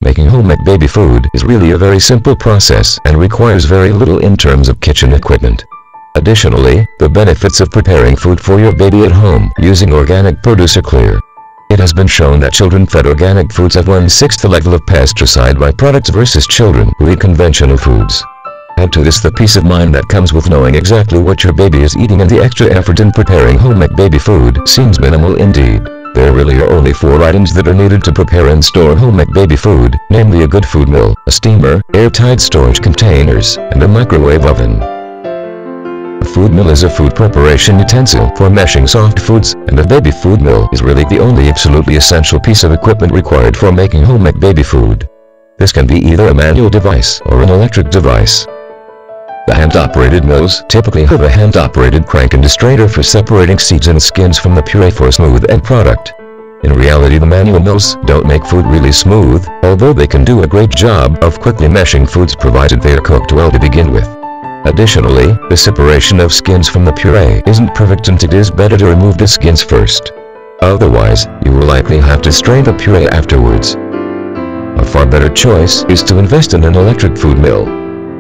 Making homemade baby food is really a very simple process and requires very little in terms of kitchen equipment. Additionally, the benefits of preparing food for your baby at home using organic produce are clear. It has been shown that children fed organic foods have 1/6 the level of pesticide byproducts versus children who eat conventional foods. Add to this the peace of mind that comes with knowing exactly what your baby is eating, and the extra effort in preparing homemade baby food seems minimal indeed. There really are only 4 items that are needed to prepare and store homemade baby food, namely a good food mill, a steamer, airtight storage containers, and a microwave oven. A food mill is a food preparation utensil for mashing soft foods, and a baby food mill is really the only absolutely essential piece of equipment required for making homemade baby food. This can be either a manual device or an electric device. The hand-operated mills typically have a hand-operated crank and distrator for separating seeds and skins from the puree for a smooth end product. In reality, the manual mills don't make food really smooth, although they can do a great job of quickly mashing foods provided they are cooked well to begin with. Additionally, the separation of skins from the puree isn't perfect, and it is better to remove the skins first. Otherwise, you will likely have to strain the puree afterwards. A far better choice is to invest in an electric food mill.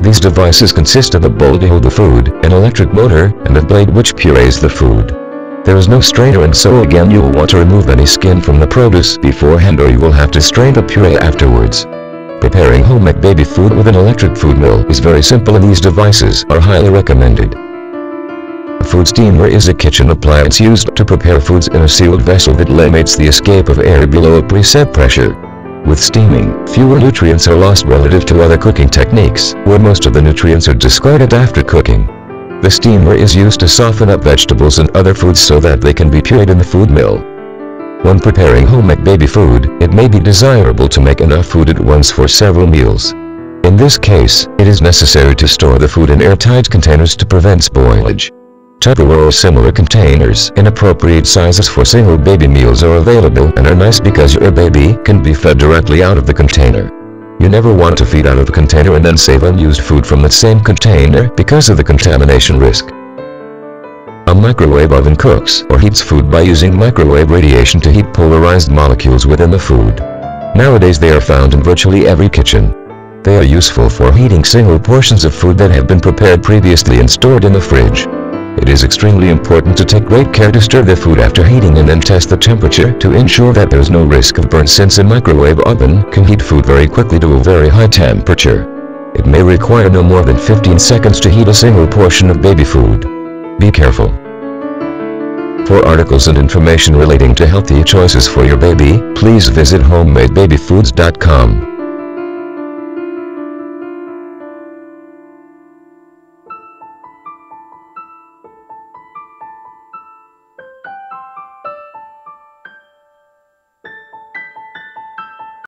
These devices consist of a bowl to hold the food, an electric motor, and a blade which purees the food. There is no strainer, and so again you will want to remove any skin from the produce beforehand, or you will have to strain the puree afterwards. Preparing homemade baby food with an electric food mill is very simple, and these devices are highly recommended. A food steamer is a kitchen appliance used to prepare foods in a sealed vessel that limits the escape of air below a preset pressure. With steaming, fewer nutrients are lost relative to other cooking techniques, where most of the nutrients are discarded after cooking. The steamer is used to soften up vegetables and other foods so that they can be pureed in the food mill. When preparing homemade baby food, it may be desirable to make enough food at once for several meals. In this case, it is necessary to store the food in airtight containers to prevent spoilage. Tupperware or similar containers in appropriate sizes for single baby meals are available and are nice because your baby can be fed directly out of the container. You never want to feed out of a container and then save unused food from the same container because of the contamination risk. A microwave oven cooks or heats food by using microwave radiation to heat polarized molecules within the food. Nowadays they are found in virtually every kitchen. They are useful for heating single portions of food that have been prepared previously and stored in the fridge. It is extremely important to take great care to stir the food after heating and then test the temperature to ensure that there is no risk of burn, since a microwave oven can heat food very quickly to a very high temperature. It may require no more than 15 seconds to heat a single portion of baby food. Be careful. For articles and information relating to healthy choices for your baby, please visit homemadebabyfoods.com.